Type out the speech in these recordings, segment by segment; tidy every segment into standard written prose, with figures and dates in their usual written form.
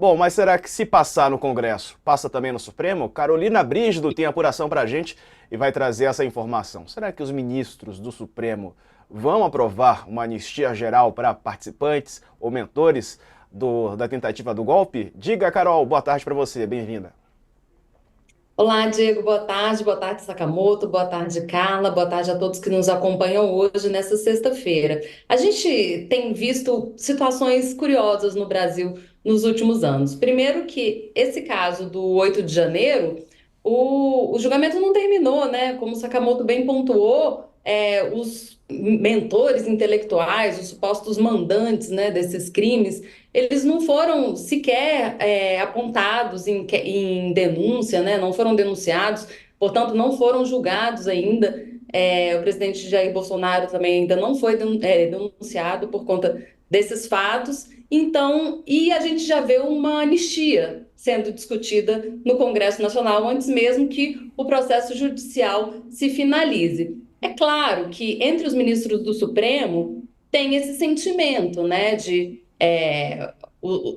Bom, mas será que se passar no Congresso, passa também no Supremo? Carolina Brígido tem apuração pra gente e vai trazer essa informação. Será que os ministros do Supremo vão aprovar uma anistia geral para participantes ou mentores da tentativa do golpe? Diga, Carol, boa tarde para você, bem-vinda. Olá, Diego, boa tarde, Sakamoto, boa tarde, Carla, boa tarde a todos que nos acompanham hoje nessa sexta-feira. A gente tem visto situações curiosas no Brasil nos últimos anos. Primeiro que esse caso do 8 de janeiro, o julgamento não terminou, né? Como o Sakamoto bem pontuou, os mentores intelectuais, os supostos mandantes, né, desses crimes, eles não foram sequer apontados em denúncia, né? Não foram denunciados, portanto, não foram julgados ainda. O presidente Jair Bolsonaro também ainda não foi denunciado por conta desses fatos. Então, e a gente já vê uma anistia sendo discutida no Congresso Nacional antes mesmo que o processo judicial se finalize. É claro que entre os ministros do Supremo tem esse sentimento, né, de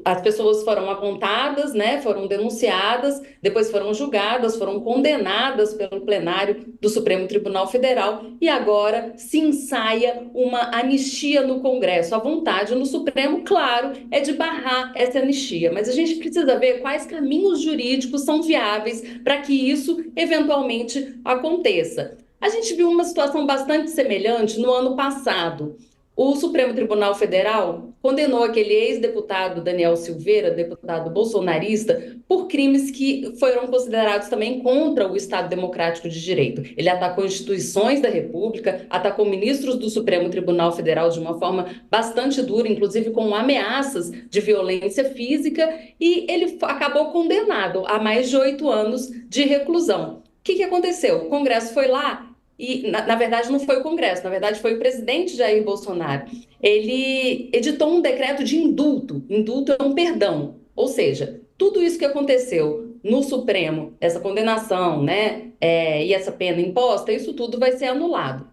as pessoas foram apontadas, né, foram denunciadas, depois foram julgadas, foram condenadas pelo plenário do Supremo Tribunal Federal e agora se ensaia uma anistia no Congresso. A vontade no Supremo, claro, é de barrar essa anistia, mas a gente precisa ver quais caminhos jurídicos são viáveis para que isso eventualmente aconteça. A gente viu uma situação bastante semelhante no ano passado. O Supremo Tribunal Federal condenou aquele ex-deputado Daniel Silveira, deputado bolsonarista, por crimes que foram considerados também contra o Estado Democrático de Direito. Ele atacou instituições da República, atacou ministros do Supremo Tribunal Federal de uma forma bastante dura, inclusive com ameaças de violência física, e ele acabou condenado a mais de 8 anos de reclusão. O que aconteceu? O Congresso foi lá e, na verdade, não foi o Congresso, na verdade, foi o presidente Jair Bolsonaro. Ele editou um decreto de indulto. Indulto é um perdão. Ou seja, tudo isso que aconteceu no Supremo, essa condenação, né, e essa pena imposta, isso tudo vai ser anulado. O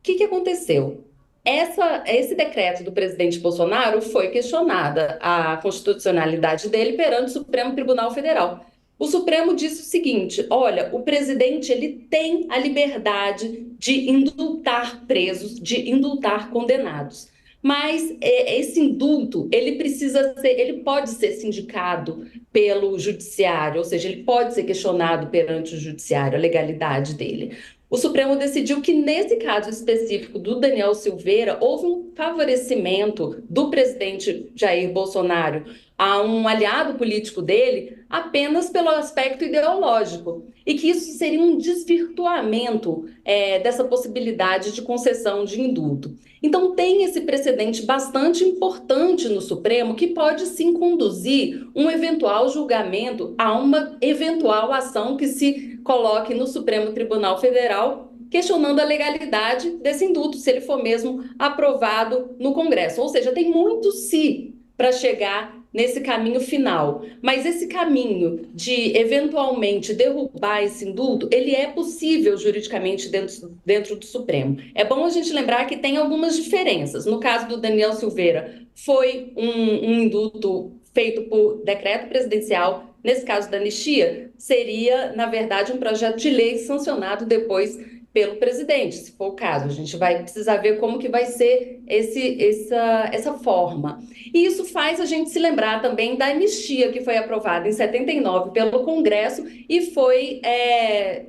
que aconteceu? Esse decreto do presidente Bolsonaro foi questionada a constitucionalidade dele perante o Supremo Tribunal Federal. O Supremo disse o seguinte: olha, o presidente ele tem a liberdade de indultar presos, de indultar condenados. Mas esse indulto, ele pode ser sindicado pelo judiciário, ou seja, ele pode ser questionado perante o judiciário, a legalidade dele. O Supremo decidiu que, nesse caso específico do Daniel Silveira, houve um favorecimento do presidente Jair Bolsonaro a um aliado político dele apenas pelo aspecto ideológico, e que isso seria um desvirtuamento dessa possibilidade de concessão de indulto. Então, tem esse precedente bastante importante no Supremo que pode sim conduzir um eventual julgamento a uma eventual ação que se coloque no Supremo Tribunal Federal, questionando a legalidade desse indulto, se ele for mesmo aprovado no Congresso. Ou seja, tem muito se para chegar nesse caminho final. Mas esse caminho de eventualmente derrubar esse indulto, ele é possível juridicamente dentro do Supremo. É bom a gente lembrar que tem algumas diferenças. No caso do Daniel Silveira, foi um indulto feito por decreto presidencial. Nesse caso da anistia, seria, na verdade, um projeto de lei sancionado depois pelo presidente, se for o caso. A gente vai precisar ver como que vai ser essa forma. E isso faz a gente se lembrar também da anistia que foi aprovada em 79 pelo Congresso e foi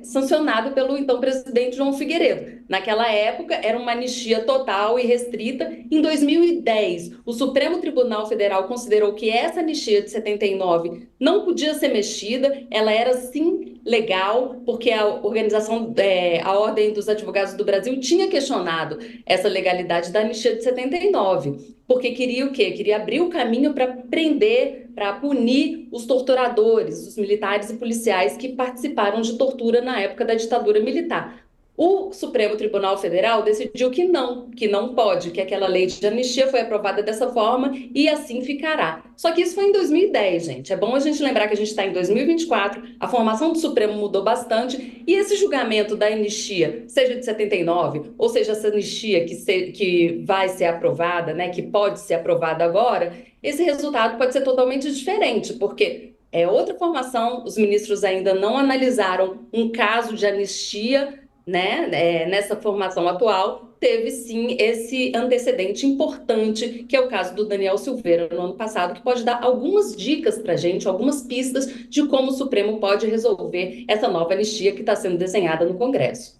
sancionada pelo então presidente João Figueiredo. Naquela época, era uma anistia total e restrita. Em 2010, o Supremo Tribunal Federal considerou que essa anistia de 79 não podia ser mexida, ela era sim legal, porque a a Ordem dos Advogados do Brasil tinha questionado essa legalidade da anistia de 79, porque queria o quê? Queria abrir o caminho para prender, para punir os torturadores, os militares e policiais que participaram de tortura na época da ditadura militar. O Supremo Tribunal Federal decidiu que não pode, que aquela lei de anistia foi aprovada dessa forma e assim ficará. Só que isso foi em 2010, gente. É bom a gente lembrar que a gente está em 2024, a formação do Supremo mudou bastante e esse julgamento da anistia, seja de 79, ou seja, essa anistia que vai ser aprovada, né, que pode ser aprovada agora, esse resultado pode ser totalmente diferente, porque é outra formação, os ministros ainda não analisaram um caso de anistia, né, nessa formação atual, teve sim esse antecedente importante, que é o caso do Daniel Silveira no ano passado, que pode dar algumas dicas para a gente, algumas pistas de como o Supremo pode resolver essa nova anistia que está sendo desenhada no Congresso.